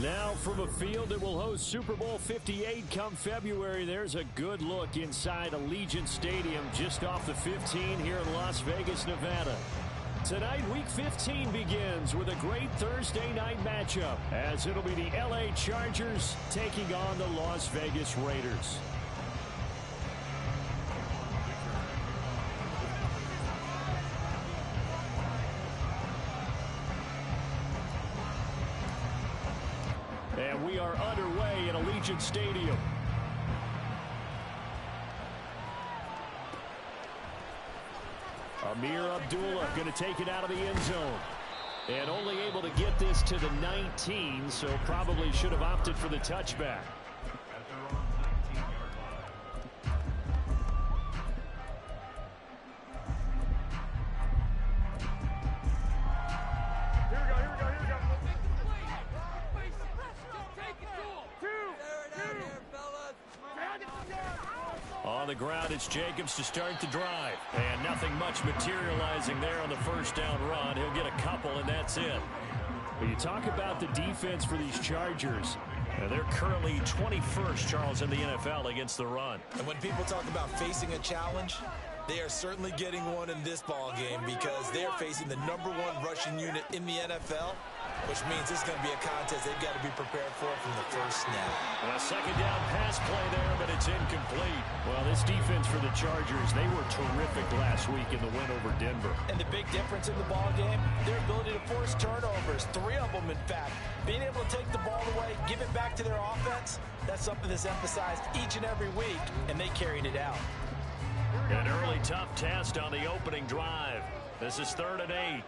Now from a field that will host Super Bowl 58 come February, there's a good look inside Allegiant Stadium just off the 15 here in Las Vegas, Nevada. Tonight, Week 15 begins with a great Thursday night matchup as it'll be the LA Chargers taking on the Las Vegas Raiders. And we are underway at Allegiant Stadium. Amir Abdullah going to take it out of the end zone. And only able to get this to the 19, so probably should have opted for the touchback. On the ground, it's Jacobs to start the drive. And nothing much materializing there on the first down run. He'll get a couple, and that's it. But you talk about the defense for these Chargers. They're currently 21st, Charles, in the NFL against the run. And when people talk about facing a challenge, they are certainly getting one in this ball game because they're facing the #1 rushing unit in the NFL, which means this is going to be a contest they've got to be prepared for from the first snap. A second down pass play there, but it's incomplete. Well, this defense for the Chargers, they were terrific last week in the win over Denver. And the big difference in the ball game, their ability to force turnovers, 3 of them in fact. Being able to take the ball away, give it back to their offense, that's something that's emphasized each and every week, and they carried it out. An early tough test on the opening drive. This is 3rd and 8.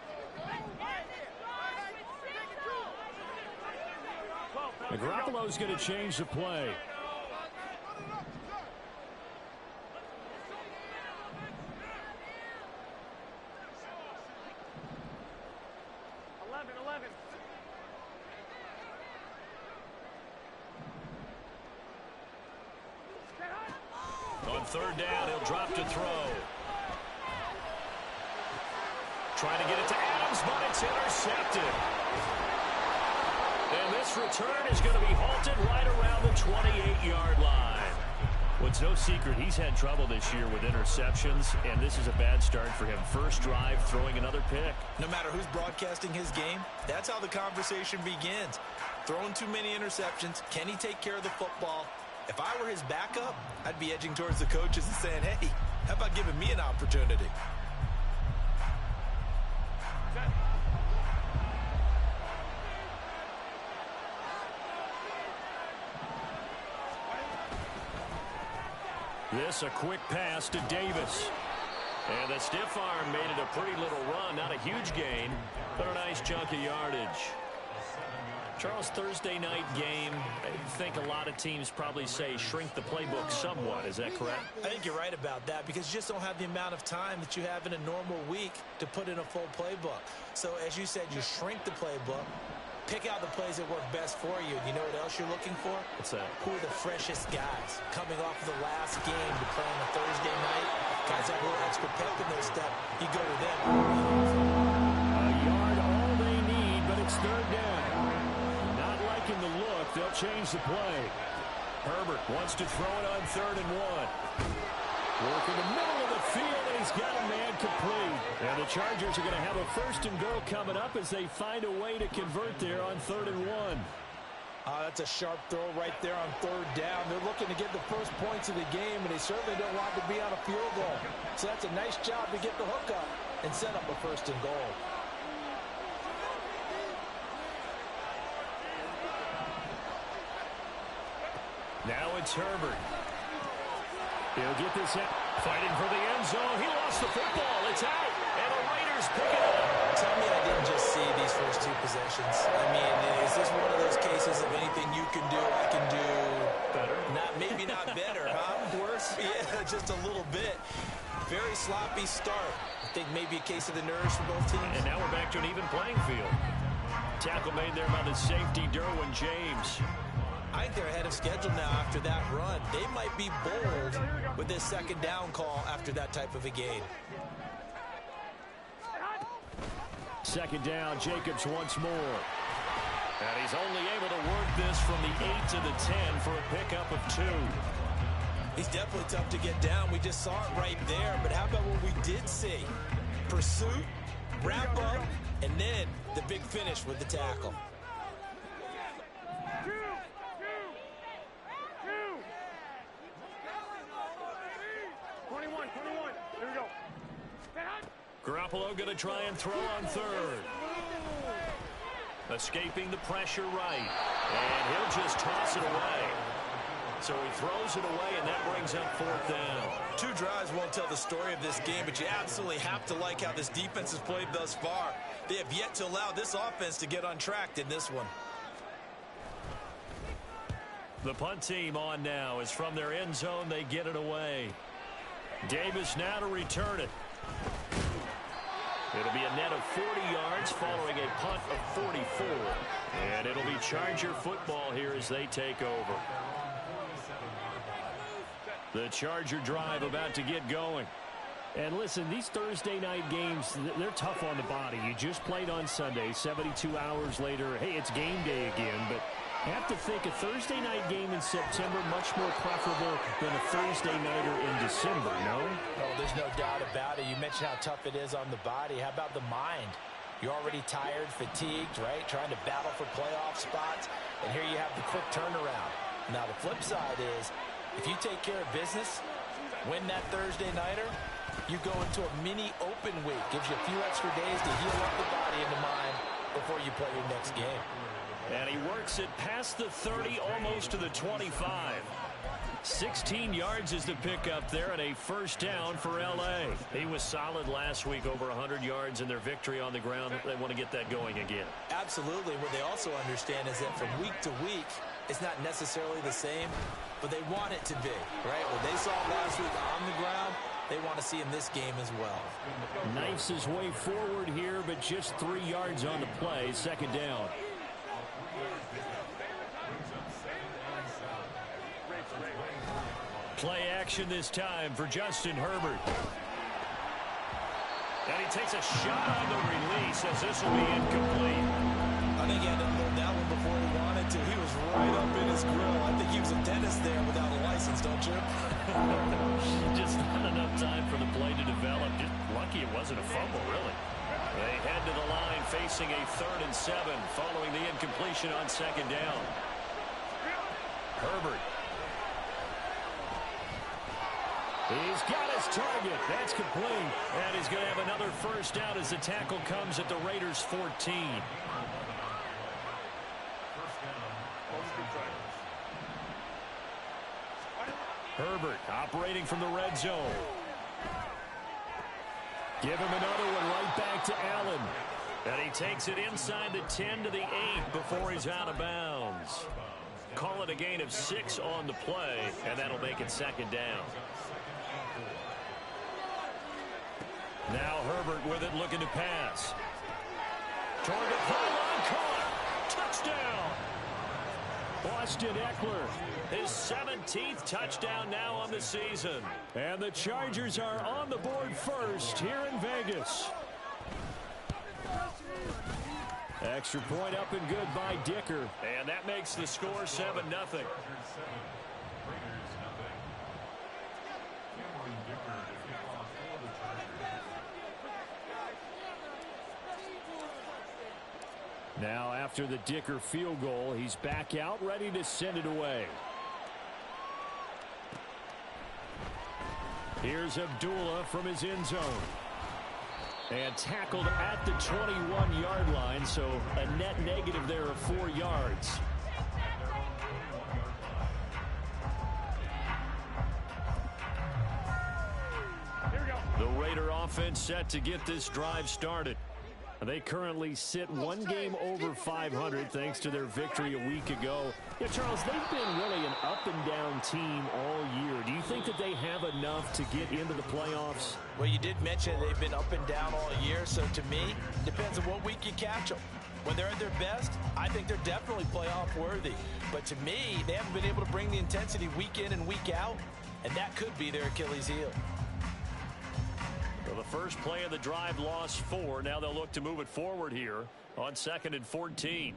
Garoppolo's going to change the play. On 3rd down, he'll drop to throw. Trying to get it to Adams, but it's intercepted. And this return is going to be halted right around the 28-yard line. Well, it's no secret he's had trouble this year with interceptions, and this is a bad start for him. First drive, throwing another pick. No matter who's broadcasting his game, that's how the conversation begins. Throwing too many interceptions, can he take care of the football? If I were his backup, I'd be edging towards the coaches and saying, hey, how about giving me an opportunity? This a quick pass to Davis. And the stiff arm made it a pretty little run. Not a huge gain, but a nice chunk of yardage. Charles, Thursday night game, I think a lot of teams probably say shrink the playbook somewhat. Is that correct? I think you're right about that because you just don't have the amount of time that you have in a normal week to put in a full playbook. So as you said, you shrink the playbook, pick out the plays that work best for you. You know what else you're looking for? What's that? Who are the freshest guys coming off of the last game to play on a Thursday night? Guys have a little extra pep in their step. You go to them. A yard, all they need, but it's 3rd down. In the look, they'll change the play. Herbert wants to throw it on 3rd and 1. Work in the middle of the field, and he's got a man complete. And the Chargers are going to have a 1st and goal coming up as they find a way to convert there on 3rd and 1. That's a sharp throw right there on 3rd down. They're looking to get the first points of the game, and they certainly don't want to be on a field goal. So that's a nice job to get the hook up and set up a 1st and goal. Now it's Herbert. He'll get this out. Fighting for the end zone. He lost the football. It's out. And the Raiders pick it up. Tell me I didn't just see these first 2 possessions. I mean, is this one of those cases of anything you can do, I can do better? Maybe not better, huh? Worse? Yeah, just a little bit. Very sloppy start. I think maybe a case of the nerves for both teams. And now we're back to an even playing field. Tackle made there by the safety, Derwin James. I think they're ahead of schedule now after that run. They might be bold with this 2nd down call after that type of a gain. 2nd down, Jacobs once more. And he's only able to work this from the 8 to the 10 for a pickup of 2. He's definitely tough to get down. We just saw it right there. But how about what we did see? Pursuit, wrap up, and then the big finish with the tackle. Garoppolo going to try and throw on third. Escaping the pressure right. And he'll just toss it away. So he throws it away, and that brings up 4th down. 2 drives won't tell the story of this game, but you absolutely have to like how this defense has played thus far. They have yet to allow this offense to get on track in this one. The punt team on now is from their end zone. They get it away. Davis now to return it. It'll be a net of 40 yards following a punt of 44. And it'll be Charger football here as they take over. The Charger drive about to get going. And listen, these Thursday night games, they're tough on the body. You just played on Sunday, 72 hours later. Hey, it's game day again, but I have to think a Thursday night game in September much more preferable than a Thursday nighter in December, no? Oh, there's no doubt about it. You mentioned how tough it is on the body. How about the mind? You're already tired, fatigued, right? Trying to battle for playoff spots, and here you have the quick turnaround. Now, the flip side is, if you take care of business, win that Thursday nighter, you go into a mini open week. Gives you a few extra days to heal up the body and the mind before you play your next game. And he works it past the 30, almost to the 25. 16 yards is the pickup there, and a 1st down for L.A. He was solid last week, over 100 yards in their victory on the ground. They want to get that going again. Absolutely. What they also understand is that from week to week, it's not necessarily the same, but they want it to be, right? What they saw last week on the ground, they want to see in this game as well. Knifes his way forward here, but just 3 yards on the play. 2nd down. Play action this time for Justin Herbert. And he takes a shot on the release as this will be incomplete. I think he had to load that one before he wanted to. He was right up in his grill. I think he was a dentist there without a license, don't you? Just not enough time for the play to develop. Just lucky it wasn't a fumble, really. They head to the line facing a 3rd and 7 following the incompletion on 2nd down. Herbert. He's got his target. That's complete. And he's going to have another 1st down as the tackle comes at the Raiders' 14. Herbert operating from the red zone. Give him another one right back to Allen. And he takes it inside the 10 to the 8 before he's out of bounds. Call it a gain of 6 on the play, and that'll make it 2nd down. Now Herbert with it, looking to pass. Toward the pylon, caught. Touchdown. Austin Eckler, his 17th touchdown now on the season. And the Chargers are on the board first here in Vegas. Extra point up and good by Dicker. And that makes the score 7-0. Now after the Dicker field goal, he's back out ready to send it away. Here's Abdullah from his end zone. And tackled at the 21-yard line, so a net negative there of 4 yards. The Raider offense set to get this drive started. They currently sit 1 game over 500 thanks to their victory a week ago. Yeah, Charles, they've been really an up-and-down team all year. Do you think that they have enough to get into the playoffs? Well, you did mention they've been up and down all year, so to me, depends on what week you catch them. When they're at their best, I think they're definitely playoff worthy. But to me, they haven't been able to bring the intensity week in and week out, and that could be their Achilles heel. Well, the first play of the drive lost 4. Now they'll look to move it forward here on 2nd and 14.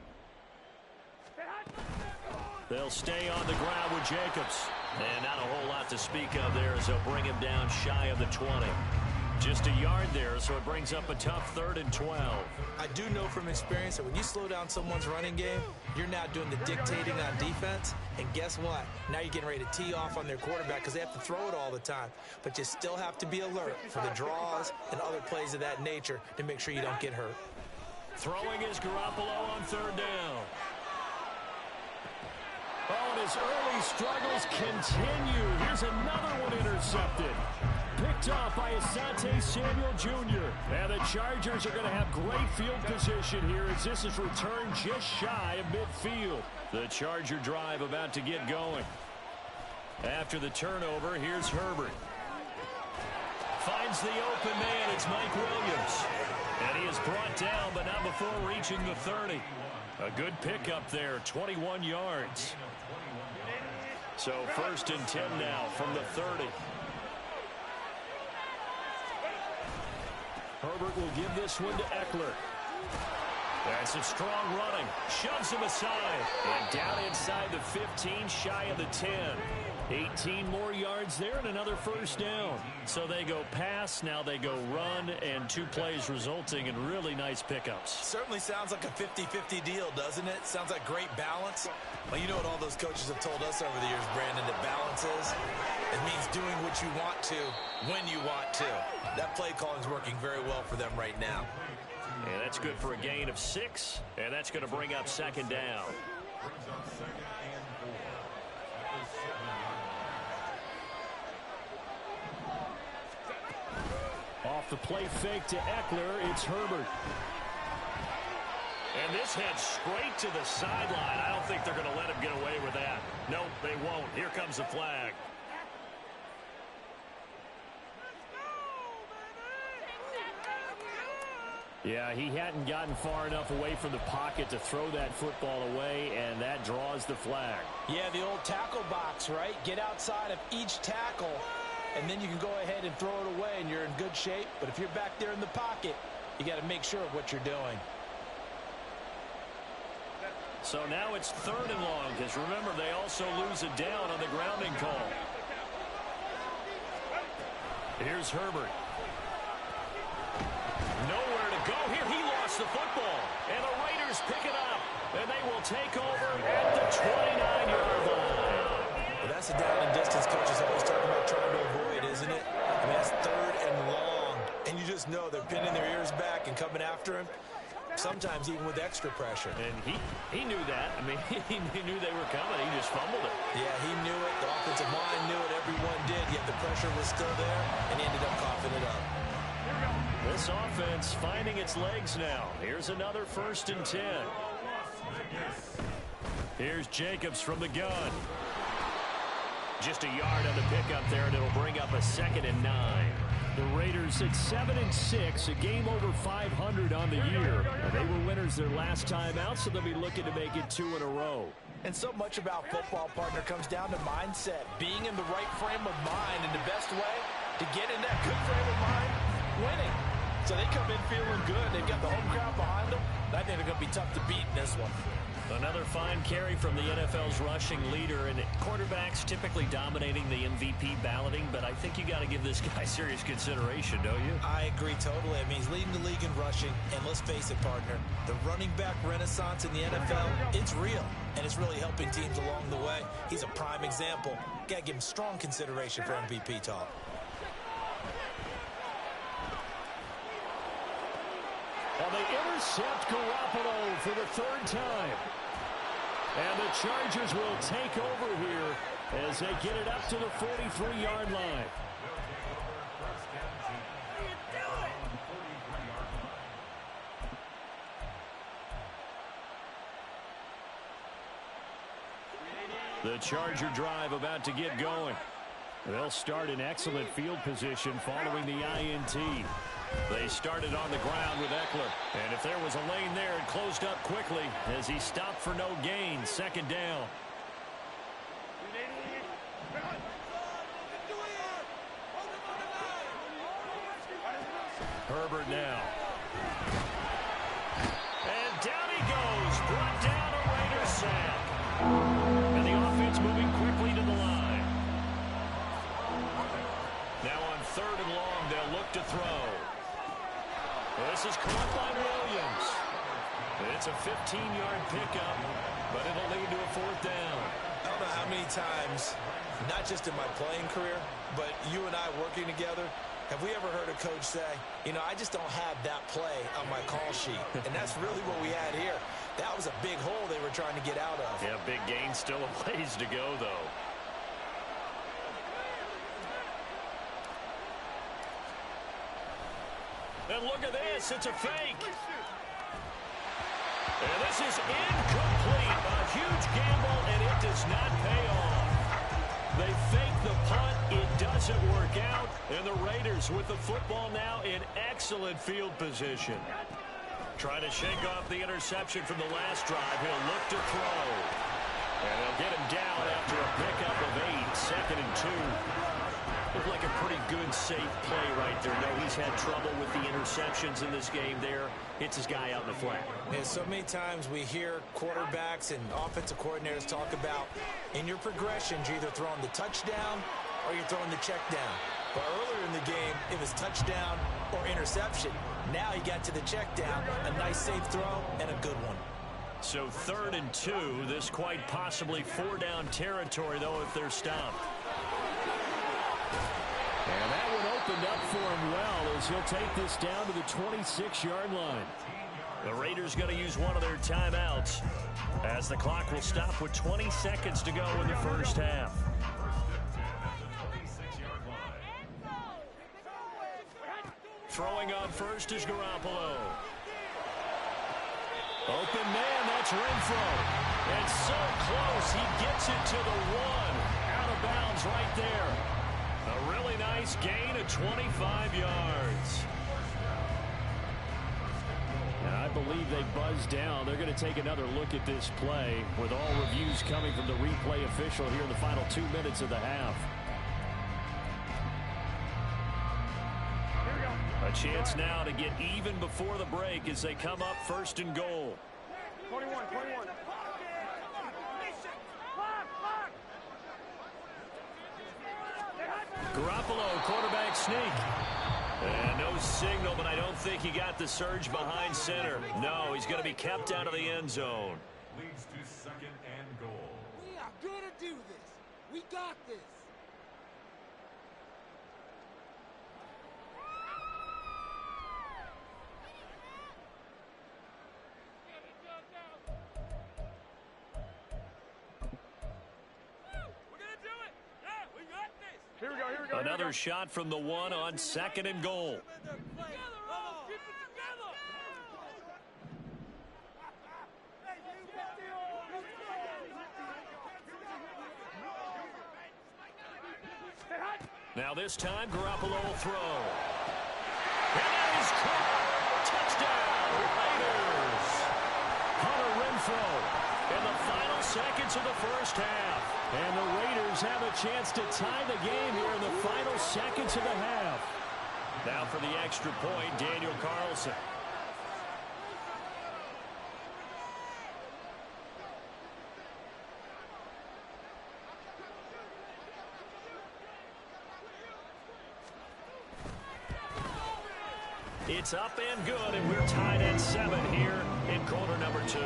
They'll stay on the ground with Jacobs. And not a whole lot to speak of there as they'll bring him down shy of the 20. Just a yard there, so it brings up a tough 3rd and 12. I do know from experience that when you slow down someone's running game, you're now doing the dictating on defense. And guess what? Now you're getting ready to tee off on their quarterback because they have to throw it all the time. But you still have to be alert for the draws and other plays of that nature to make sure you don't get hurt. Throwing is Garoppolo on 3rd down. Oh, and his early struggles continue. Here's another one intercepted. Picked off by Asante Samuel Jr. And the Chargers are going to have great field position here as this is returned just shy of midfield. The Charger drive about to get going. After the turnover, here's Herbert. Finds the open man. It's Mike Williams. And he is brought down, but not before reaching the 30. A good pickup there, 21 yards. So 1st and 10 now from the 30. Herbert will give this one to Eckler. That's a strong running. Shoves him aside. And down inside the 15, shy of the 10. 18 more yards there and another 1st down. So they go pass, now they go run, and 2 plays resulting in really nice pickups. Certainly sounds like a 50-50 deal, doesn't it? Sounds like great balance. Well, you know what all those coaches have told us over the years, Brandon, that balance is? It means doing what you want to when you want to. That play calling is working very well for them right now. And that's good for a gain of 6, and that's going to bring up 2nd down. Off the play fake to Eckler, it's Herbert. And this heads straight to the sideline. I don't think they're going to let him get away with that. Nope, they won't. Here comes the flag. Yeah, he hadn't gotten far enough away from the pocket to throw that football away, and that draws the flag. Yeah, the old tackle box, right? Get outside of each tackle, and then you can go ahead and throw it away, and you're in good shape. But if you're back there in the pocket, you got to make sure of what you're doing. So now it's 3rd and long, because remember, they also lose a down on the grounding call. Here's Herbert. Nowhere to go here. He lost the football. And the Raiders pick it up. And they will take over at the 29-yard line. Well, that's a down and distance coaches always talking about trying to avoid, isn't it? I mean, that's 3rd and long. And you just know they're pinning their ears back and coming after him. Sometimes even with extra pressure. And he knew that. I mean, he knew they were coming. He just fumbled it. Yeah, he knew it. The offensive line knew it. Everyone did. Yet the pressure was still there, and he ended up coughing it up. This offense finding its legs now. Here's another 1st and 10. Here's Jacobs from the gun. Just a yard on the pickup there, and it'll bring up a 2nd and 9. The Raiders at 7-6, a game over 500 on the year. They were winners their last time out, so they'll be looking to make it 2 in a row. And so much about football, partner, comes down to mindset. Being in the right frame of mind, and the best way to get in that good frame of mind, winning. So they come in feeling good. They've got the home crowd behind them. I think they're going to be tough to beat in this one. Another fine carry from the NFL's rushing leader, and quarterbacks typically dominating the MVP balloting, but I think you got to give this guy serious consideration, don't you? I agree totally. I mean, he's leading the league in rushing, and let's face it, partner, the running back renaissance in the NFL, it's real, and it's really helping teams along the way. He's a prime example. Got to give him strong consideration for MVP talk. Well, they intercept Garoppolo for the 3rd time. And the Chargers will take over here as they get it up to the 43-yard line. The Charger drive about to get going. They'll start in excellent field position following the INT. They started on the ground with Eckler. And if there was a lane there, it closed up quickly as he stopped for no gain. 2nd down. Herbert now. And down he goes. Brought down a Raiders sack. 15-yard pickup, but it'll lead to a fourth down. I don't know how many times, not just in my playing career, but you and I working together, have we ever heard a coach say, you know, I just don't have that play on my call sheet. And that's really what we had here. That was a big hole they were trying to get out of. Yeah, big gain, still a ways to go, though. And look at this. It's a fake. And this is incomplete. A huge gamble, and it does not pay off. They fake the punt. It doesn't work out. And the Raiders with the football now in excellent field position. Trying to shake off the interception from the last drive. He'll look to throw. And they'll get him down after a pickup of 8. 2nd and 2. Looked like a pretty good, safe play right there. No, he's had trouble with the interceptions in this game there. Hits his guy out in the flat. Yeah, so many times we hear quarterbacks and offensive coordinators talk about in your progressions, you're either throwing the touchdown or you're throwing the check down. But earlier in the game, it was touchdown or interception. Now he got to the check down, a nice safe throw, and a good one. So 3rd and 2, this quite possibly 4-down territory, though, if they're stopped. And that one opened up for him well as he'll take this down to the 26-yard line. The Raiders going to use one of their timeouts as the clock will stop with 20 seconds to go in the first half. Throwing on first is Garoppolo. Open man, that's Renfro. And so close, he gets it to the 1. Out of bounds right there. A really nice gain of 25 yards. And I believe they buzzed down. They're going to take another look at this play with all reviews coming from the replay official here in the final 2 minutes of the half. A chance now to get even before the break as they come up 1st and goal. 21. Garoppolo, quarterback sneak. And no signal, but I don't think he got the surge behind center. No, he's going to be kept out of the end zone. Leads to 2nd and goal. We are going to do this. We got this. Here we go. Another shot from the 1 on 2nd and goal. Now this time, Garoppolo will throw. And that is caught. Touchdown, Raiders. Hunter Renfro in the final seconds of the first half. And the Raiders have a chance to tie the game here in the final seconds of the half. Now for the extra point, Daniel Carlson. It's up and good, and we're tied at 7 here in quarter number 2.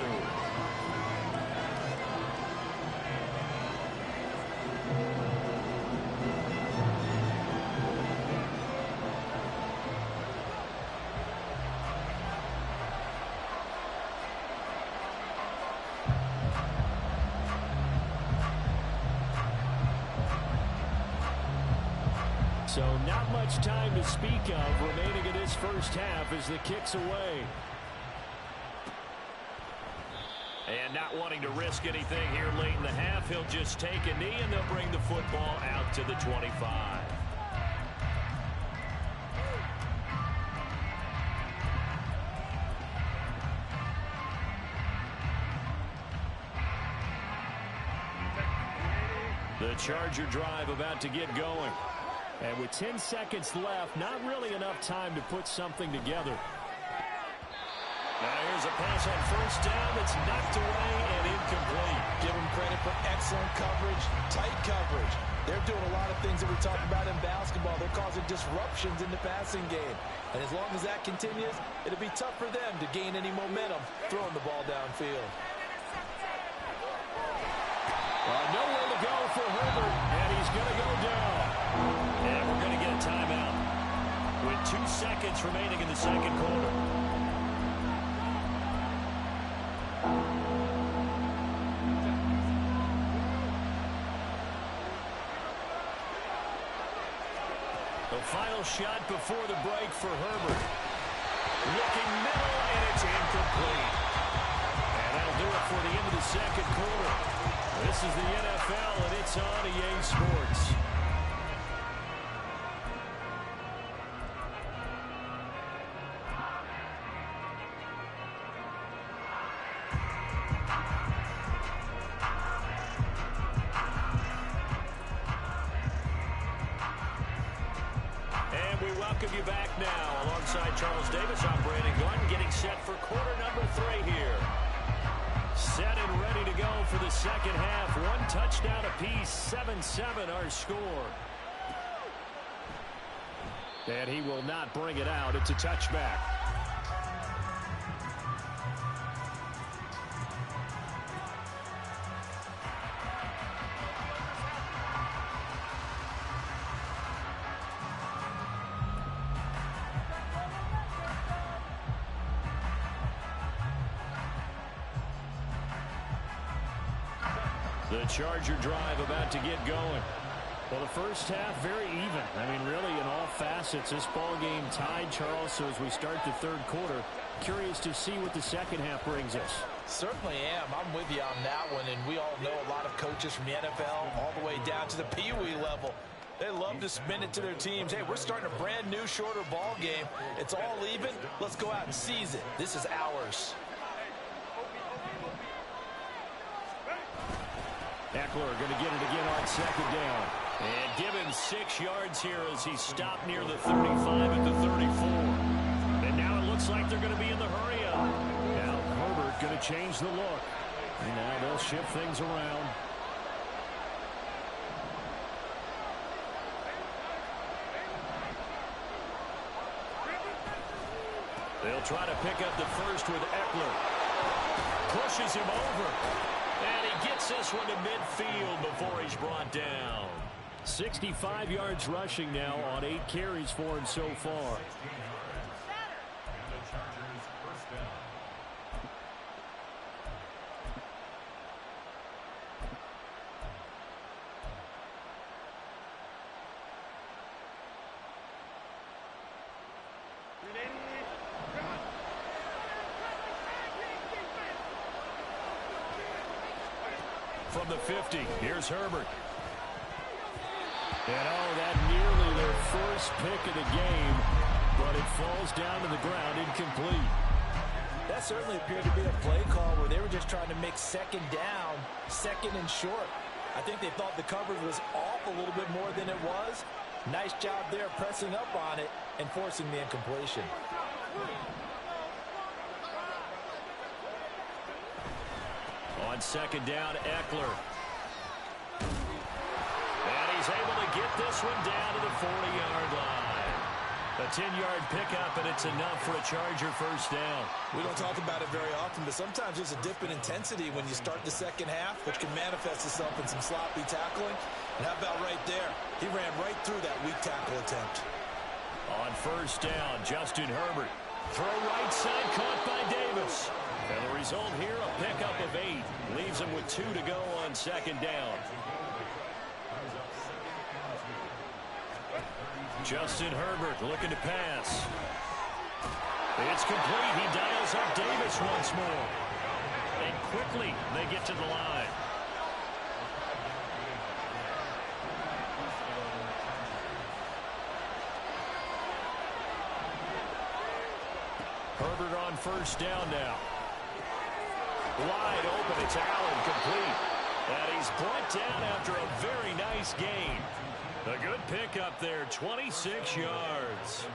So not much time to speak of remaining in this first half as the kick's away. And not wanting to risk anything here late in the half, he'll just take a knee and they'll bring the football out to the 25. The Charger drive about to get going. And with 10 seconds left, not really enough time to put something together. Now here's a pass on first down that's knocked away and incomplete. Give him credit for Excellent coverage, tight coverage. They're doing a lot of things that we talk about in basketball. They're causing disruptions in the passing game. And as long as that continues, it'll be tough for them to gain any momentum throwing the ball downfield. Nowhere to go for Herbert, and he's going to go down. And we're going to get a timeout with 2 seconds remaining in the second quarter. The final shot before the break for Herbert. Looking middle, and it's incomplete. And that'll do it for the end of the second quarter. This is the NFL, and it's on EA Sports. And we welcome you back now. Alongside Charles Davis, I'm Brandon Gordon, getting set for quarter number 3 here. Set and ready to go for the second half. 1 touchdown apiece, 7-7 our score. And he will not bring it out. It's a touchback. The Charger drive about to get going. Well, the first half very even. I mean, really in all facets, this ball game tied, Charles. So as we start the third quarter, curious to see what the second half brings us. Certainly am. I'm with you on that one, and we all know a lot of coaches from the NFL all the way down to the Pee-wee level. They love to spin it to their teams. Hey, we're starting a brand new, shorter ball game. It's all even. Let's go out and seize it. This is ours. Eckler going to get it again on second down. And give him 6 yards here as he stopped near the 35 at the 34. And now it looks like they're going to be in the hurry up. Now Herbert going to change the look. And now they'll shift things around. They'll try to pick up the first with Eckler. Pushes him over. And he gets this one to midfield before he's brought down. 65 yards rushing now on 8 carries for him so far. From the 50, here's Herbert. And that nearly their first pick of the game, but it falls down to the ground incomplete. That certainly appeared to be a play call where they were just trying to make second down, second and short. I think they thought the coverage was off a little bit more than it was. Nice job there pressing up on it and forcing the incompletion. On second down, Eckler. And he's able to get this one down to the 40-yard line. A 10-yard pickup, and it's enough for a Charger first down. We don't talk about it very often, but sometimes there's a dip in intensity when you start the second half, which can manifest itself in some sloppy tackling. And how about right there? He ran right through that weak tackle attempt. On first down, Justin Herbert. Throw right side, caught by Davis. And the result here, a pickup of 8. Leaves him with 2 to go on second down. Justin Herbert looking to pass. It's complete. He dials up Davis once more. And quickly they get to the line. Herbert on first down now. Wide open. It's Allen, complete. And he's brought down after a very nice gain. A good pickup there, 26 yards.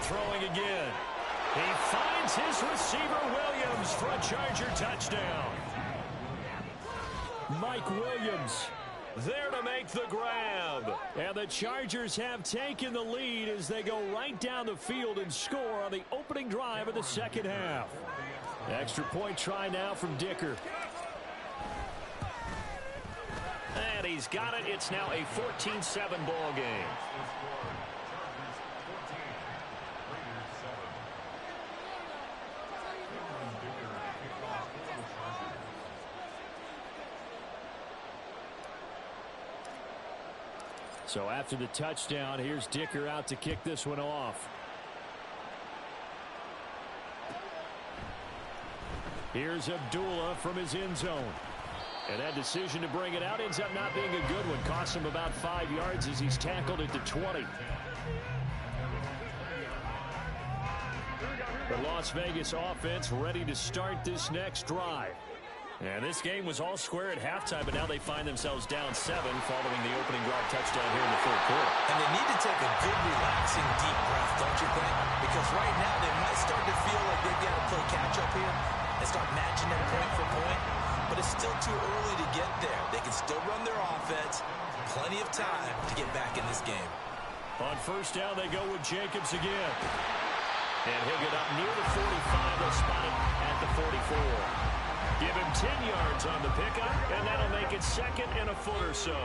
throwing again. He finds his receiver, Williams, for a Charger touchdown. Mike Williams there to make the grab. And the Chargers have taken the lead as they go right down the field and score on the opening drive of the second half. Extra point try now from Dicker. And he's got it. It's now a 14-7 ball game. So after the touchdown, here's Dicker out to kick this one off. Here's Abdullah from his end zone. And that decision to bring it out ends up not being a good one. Costs him about 5 yards as he's tackled at the 20. The Las Vegas offense ready to start this next drive. And this game was all square at halftime, but now they find themselves down 7 following the opening drive touchdown here in the third quarter. And they need to take a good, relaxing, deep breath, don't you think? Because right now they might start to feel like they've got to play catch-up here and start matching them point for point. But it's still too early to get there. They can still run their offense. Plenty of time to get back in this game. On first down, they go with Jacobs again. And he'll get up near the 45. They'll spot him at the 44. Give him 10 yards on the pickup, and that'll make it second and a foot or so.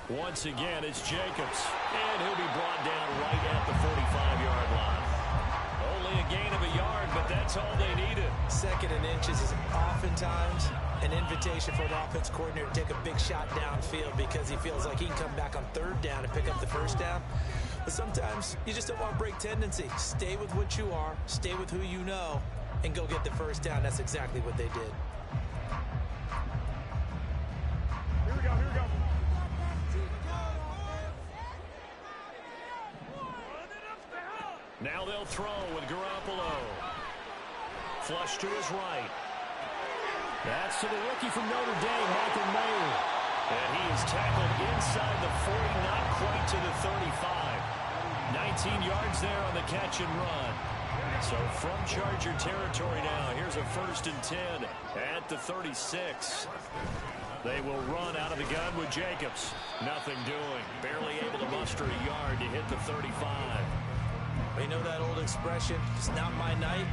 Once again, it's Jacobs, and he'll be brought down right at the 45-yard line. Only a gain of a yard, but that's all they needed. Second and inches is oftentimes an invitation for an offense coordinator to take a big shot downfield because he feels like he can come back on third down and pick up the first down. But sometimes you just don't want to break tendency. Stay with what you are, stay with who you know, and go get the first down. That's exactly what they did. Here we go, here we go. Now they'll throw with Garoppolo. Flush to his right. That's to the rookie from Notre Dame, Michael Mayer. And he is tackled inside the 40, not quite to the 35. 19 yards there on the catch and run. So from Charger territory now, here's a 1st and 10 at the 36. They will run out of the gun with Jacobs. Nothing doing. Barely able to muster a yard to hit the 35. You know that old expression, it's not my night?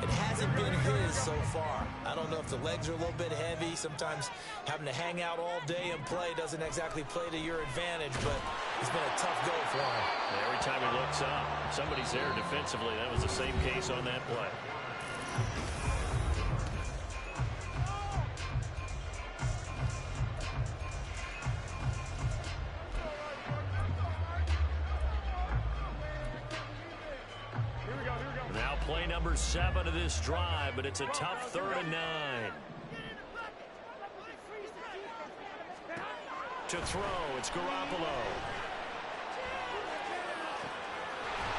It hasn't been his so far. I don't know if the legs are a little bit heavy. Sometimes having to hang out all day and play doesn't exactly play to your advantage, but it's been a tough go for him. Every time he looks up, somebody's there defensively. That was the same case on that play. Now play number 7 of this drive, but it's a tough 3rd and 9. To throw, it's Garoppolo.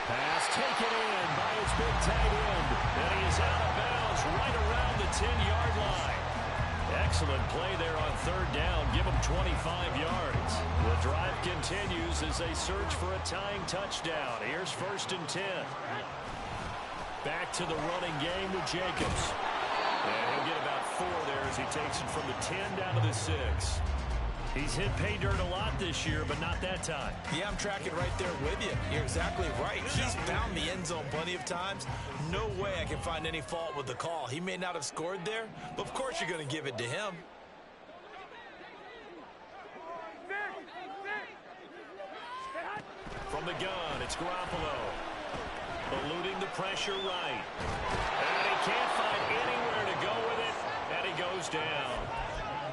Pass taken in by his big tight end. And he is out of bounds right around the 10-yard line. Excellent play there on 3rd down. Give him 25 yards. The drive continues as they search for a tying touchdown. Here's 1st and 10. Back to the running game with Jacobs. And he'll get about 4 there as he takes it from the 10 down to the 6. He's hit pay dirt a lot this year, but not that time. Yeah, I'm tracking right there with you. You're exactly right. He's found the end zone plenty of times. No way I can find any fault with the call. He may not have scored there, but of course you're going to give it to him. From the gun, it's Garoppolo. Eluding the pressure right. And he can't find anywhere to go with it, and he goes down.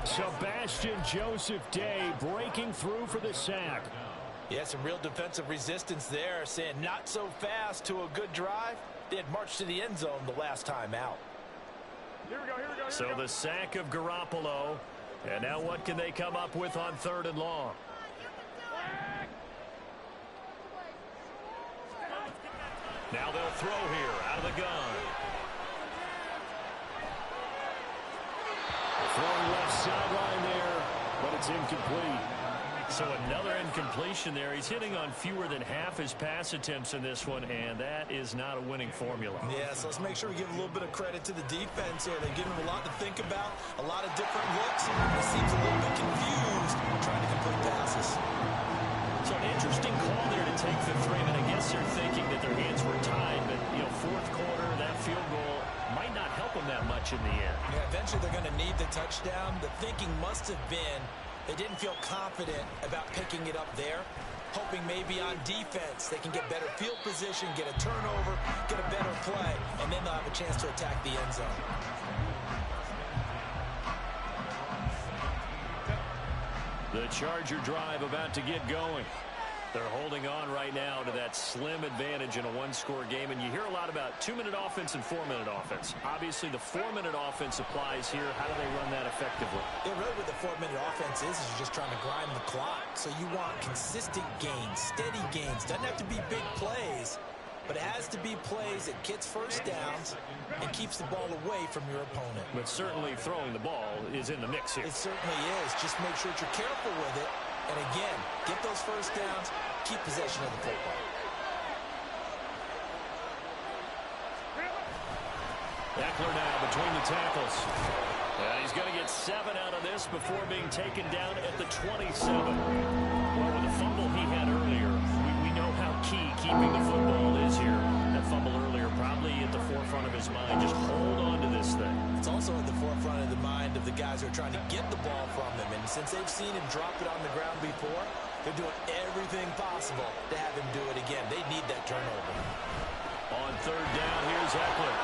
Sebastian Joseph Day breaking through for the sack. Yeah, some real defensive resistance there, saying not so fast to a good drive. They had marched to the end zone the last time out. Here we go, here we go. So the sack of Garoppolo. And now what can they come up with on 3rd and long? Now they'll throw here out of the gun. Throwing left sideline there, but it's incomplete. So another incompletion there. He's hitting on fewer than half his pass attempts in this one, and that is not a winning formula. Yeah, so let's make sure we give a little bit of credit to the defense here. They've given him a lot to think about, a lot of different looks. He seems a little bit confused trying to complete passes. So an interesting call there to take the three. And I guess they're thinking that their hands were tied, but, you know, fourth quarter, that field goal might not help them that much in the end. Yeah, eventually they're going to need the touchdown. The thinking must have been they didn't feel confident about picking it up there, hoping maybe on defense they can get better field position, get a turnover, get a better play, and then they'll have a chance to attack the end zone. The Charger drive about to get going. They're holding on right now to that slim advantage in a one-score game, and you hear a lot about 2-minute offense and 4-minute offense. Obviously, the 4-minute offense applies here. How do they run that effectively? Yeah, really what the 4-minute offense is you're just trying to grind the clock. So you want consistent gains, steady gains. Doesn't have to be big plays, but it has to be plays that gets first downs and keeps the ball away from your opponent. But certainly throwing the ball is in the mix here. It certainly is. Just make sure that you're careful with it. And again, get those first downs, keep possession of the football. Eckler now between the tackles. And he's going to get 7 out of this before being taken down at the 27. Well, with the fumble he had earlier, we know how key keeping the football is here. That fumble earlier probably at the forefront of his mind. Just hold on to this thing. It's also at the forefront of the mind of the guys who are trying to get the ball from him. And since they've seen him drop it on the ground before, they're doing everything possible to have him do it again. They need that turnover. On third down, here's Eckler.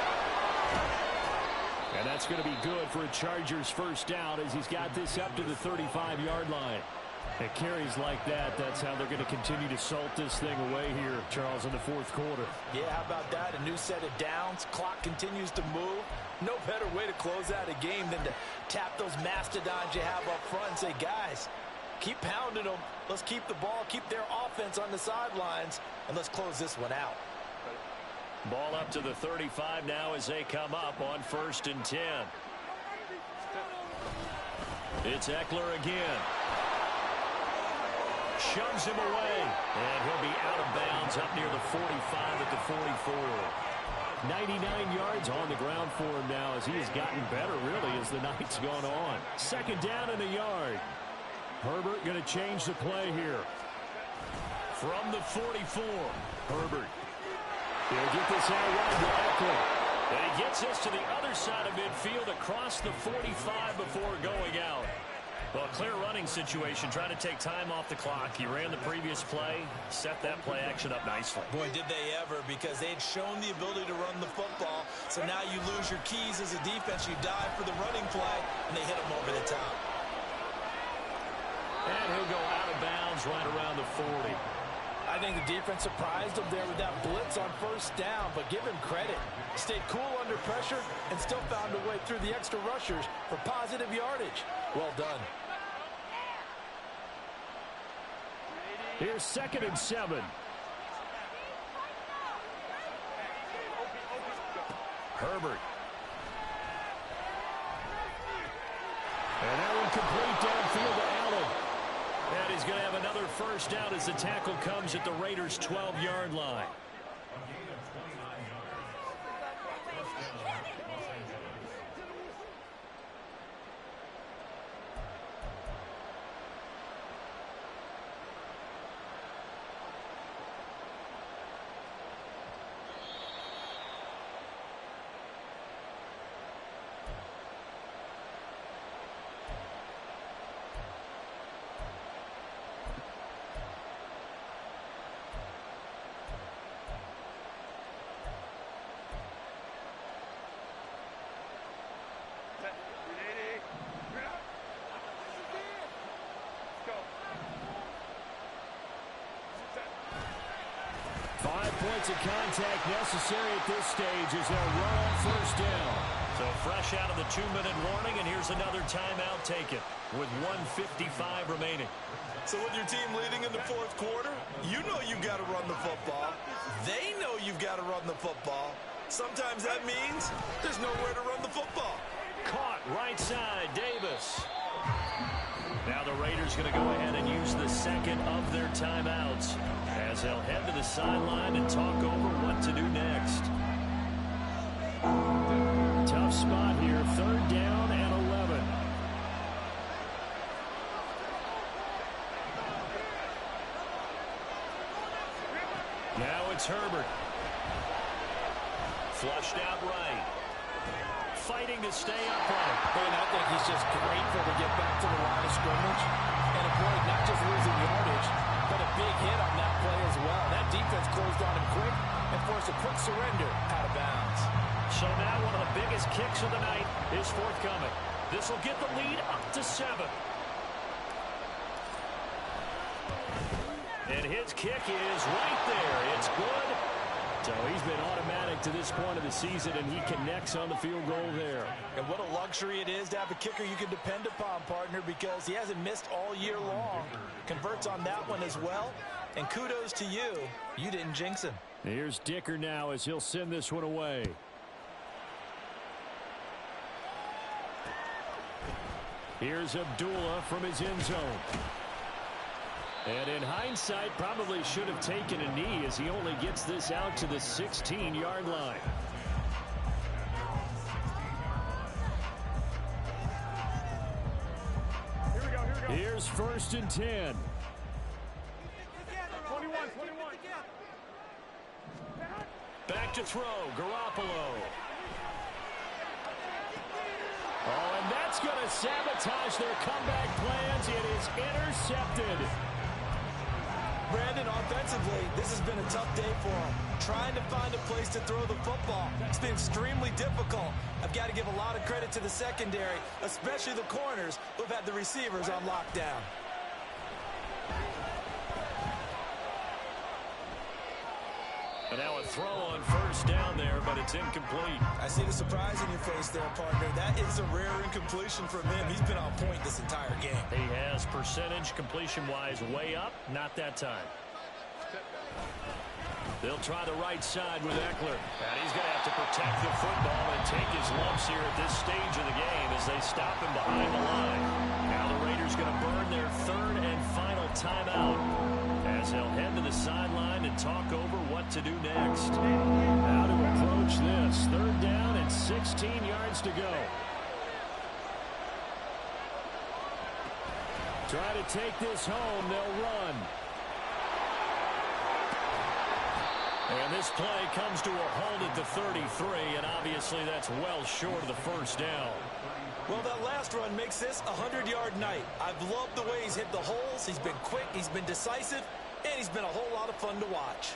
And that's going to be good for a Chargers first down as he's got this up to the 35-yard line. At carries like that, that's how they're going to continue to salt this thing away here, Charles, in the fourth quarter. Yeah, how about that? A new set of downs. Clock continues to move. No better way to close out a game than to tap those mastodons you have up front and say, guys, keep pounding them. Let's keep the ball, keep their offense on the sidelines, and let's close this one out. Ball up to the 35 now as they come up on 1st and 10. It's Eckler again. Shoves him away, and he'll be out of bounds up near the 45 at the 44. 99 yards on the ground for him now as he has gotten better, really, as the night's gone on. 2nd down and a yard. Herbert going to change the play here. From the 44, Herbert. He'll get this out wide to Eckler. And he gets this to the other side of midfield across the 45 before going out. Well, clear running situation, trying to take time off the clock. He ran the previous play, set that play action up nicely. Boy, did they ever, because they had shown the ability to run the football. So now you lose your keys as a defense. You dive for the running play, and they hit him over the top. And he'll go out of bounds right around the 40. I think the defense surprised him there with that blitz on 1st down, but give him credit. Stayed cool under pressure and still found a way through the extra rushers for positive yardage. Well done. Here's 2nd and 7. Herbert. And that one complete downfield to Allen. And he's going to have another first down as the tackle comes at the Raiders' 12-yard line. Points of contact necessary at this stage as they'll run on 1st down. So fresh out of the 2-minute warning, and here's another timeout taken with 1:55 remaining. So with your team leading in the 4th quarter, you know you've got to run the football. They know you've got to run the football. Sometimes that means there's nowhere to run the football. Caught right side, Davis. Now Now the Raiders going to go ahead and use the second of their timeouts as they'll head to the sideline and talk over what to do next. Tough spot here, 3rd down and 11. Now it's Herbert. Flushed out right. Fighting to stay upright. And I think he's just grateful to get back to the line of scrimmage and avoid not just losing yardage, but a big hit on that play as well. That defense closed on him quick and forced a quick surrender out of bounds. So now one of the biggest kicks of the night is forthcoming. This will get the lead up to 7. And his kick is right there. It's good. So he's been automatic to this point of the season, and he connects on the field goal there. And what a luxury it is to have a kicker you can depend upon, partner, because he hasn't missed all year long. Converts on that one as well. And kudos to you. You didn't jinx him. Here's Dicker now as he'll send this one away. Here's Abdullah from his end zone. And in hindsight, probably should have taken a knee as he only gets this out to the 16-yard line. Here we go, here we go. Here's 1st and 10. 21. Back to throw, Garoppolo. Oh, and that's going to sabotage their comeback plans. It is intercepted. Brandon, offensively, this has been a tough day for him. Trying to find a place to throw the football. It's been extremely difficult. I've got to give a lot of credit to the secondary, especially the corners who've had the receivers on lockdown. And now a throw on 1st down there, but it's incomplete. I see the surprise in your face there, partner. That is a rare incompletion from him. He's been on point this entire game. He has percentage completion-wise way up, not that time. They'll try the right side with Eckler. And he's going to have to protect the football and take his lumps here at this stage of the game as they stop him behind the line. Now the Raiders going to burn their 3rd and final timeout as they'll head to the sideline and talk over what to do next. How to approach this. 3rd down and 16 yards to go. Try to take this home. They'll run. And this play comes to a halt at the 33, and obviously that's well short of the 1st down. Well, that last run makes this a 100-yard night. I've loved the way he's hit the holes. He's been quick, he's been decisive, and he's been a whole lot of fun to watch.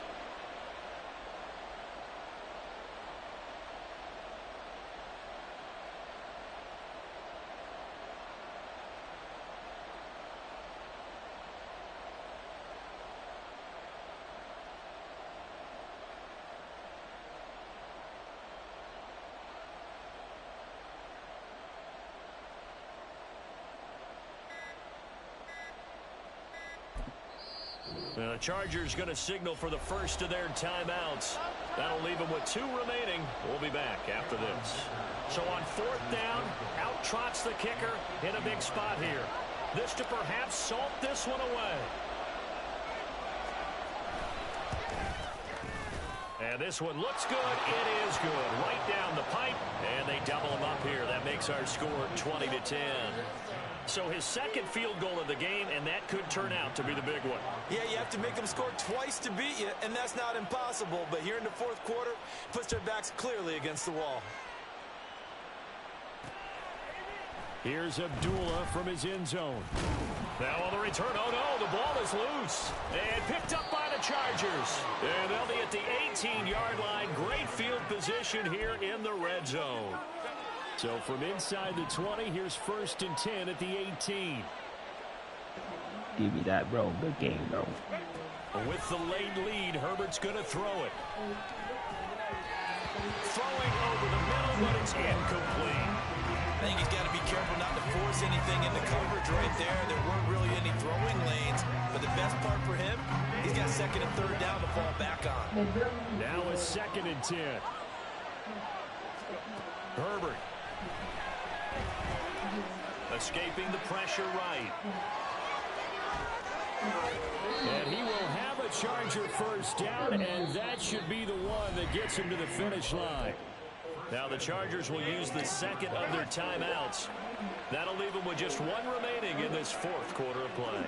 Now the Chargers going to signal for the first of their timeouts. That'll leave them with 2 remaining. We'll be back after this. So on 4th down, out trots the kicker in a big spot here. This to perhaps salt this one away. And this one looks good. It is good. Right down the pipe. And they double them up here. That makes our score 20-10. So his 2nd field goal of the game, and that could turn out to be the big one. Yeah, you have to make them score twice to beat you, and that's not impossible. But here in the 4th quarter, puts their backs clearly against the wall. Here's Abdullah from his end zone. Now on the return, oh no, the ball is loose. And picked up by the Chargers. And they'll be at the 18-yard line. Great field position here in the red zone. So from inside the 20, here's 1st and 10 at the 18. Give me that, bro. Good game, bro. With the late lead, Herbert's going to throw it. Throwing over the middle, but it's incomplete. I think he's got to be careful not to force anything into coverage right there. There weren't really any throwing lanes. But the best part for him, he's got 2nd and 3rd down to fall back on. Now a 2nd and 10. Escaping the pressure right. And he will have a Charger first down, and that should be the one that gets him to the finish line. Now the Chargers will use the second of their timeouts. That'll leave them with just one remaining in this fourth quarter of play.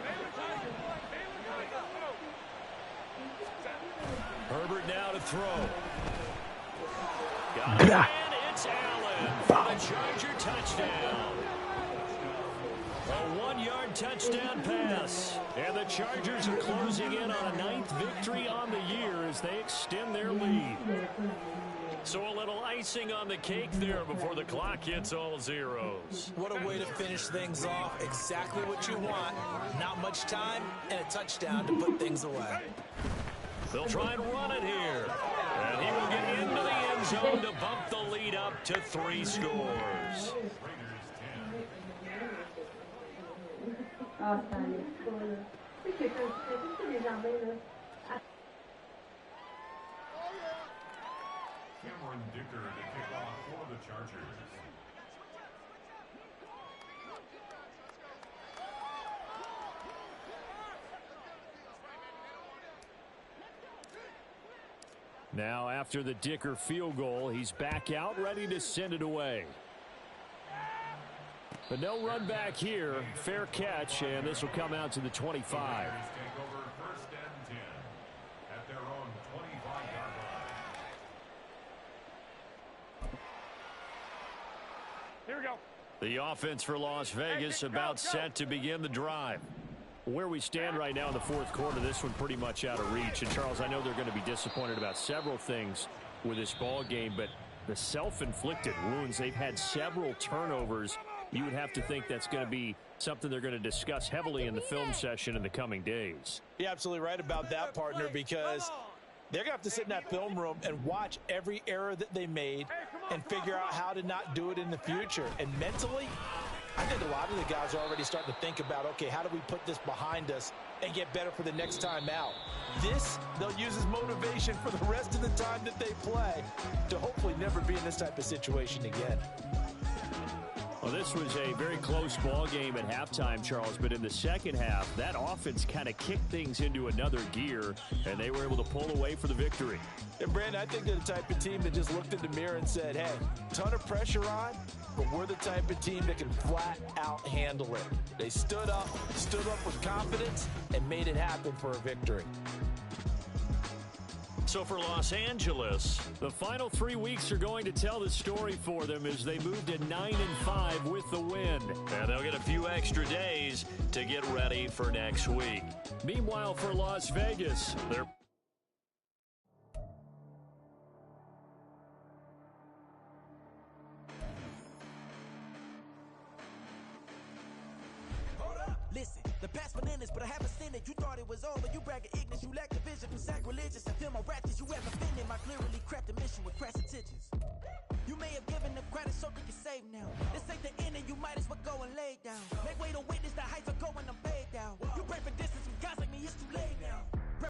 Herbert now to throw. Got it, and it's Allen for the Charger touchdown. A 1-yard touchdown pass. And the Chargers are closing in on a 9th victory on the year as they extend their lead. So a little icing on the cake there before the clock hits all zeros. What a way to finish things off. Exactly what you want. Not much time and a touchdown to put things away. They'll try and run it here. And he will get into the end zone to bump the lead up to 3 scores. Cameron Dicker to kick off for the Chargers. Now after the Dicker field goal, he's back out ready to send it away. But no run back here. Fair catch, and this will come out to the 25. Take over first and 10 at their own 25-yard line. Here we go. The offense for Las Vegas about set to begin the drive. Where we stand right now in the fourth quarter, this one pretty much out of reach. And, Charles, I know they're going to be disappointed about several things with this ball game, but the self-inflicted wounds, they've had several turnovers. You would have to think that's going to be something they're going to discuss heavily in the film session in the coming days. You're absolutely right about that, partner, because they're going to have to sit in that film room and watch every error that they made and figure out how to not do it in the future. And mentally, I think a lot of the guys are already starting to think about, okay, how do we put this behind us and get better for the next time out? This, they'll use as motivation for the rest of the time that they play to hopefully never be in this type of situation again. Well, this was a very close ball game at halftime, Charles, but in the second half, that offense kind of kicked things into another gear, and they were able to pull away for the victory. And, Brandon, I think they're the type of team that just looked in the mirror and said, hey, ton of pressure on, but we're the type of team that can flat out handle it. They stood up with confidence, and made it happen for a victory. So for Los Angeles, the final 3 weeks are going to tell the story for them as they move to 9-5 with the win. and they'll get a few extra days to get ready for next week. Meanwhile, for Las Vegas, they're Listen, the past bananas, but I haven't seen it. You thought it was over, you bragging ignorance, you lack the vision, you sacrilegious. I feel my wrath, did you ever offended? My clearly craft a mission with crass intentions. You may have given them credit so they can save now. This ain't the end and you might as well go and lay down. Make way to witness the heights are going, I'm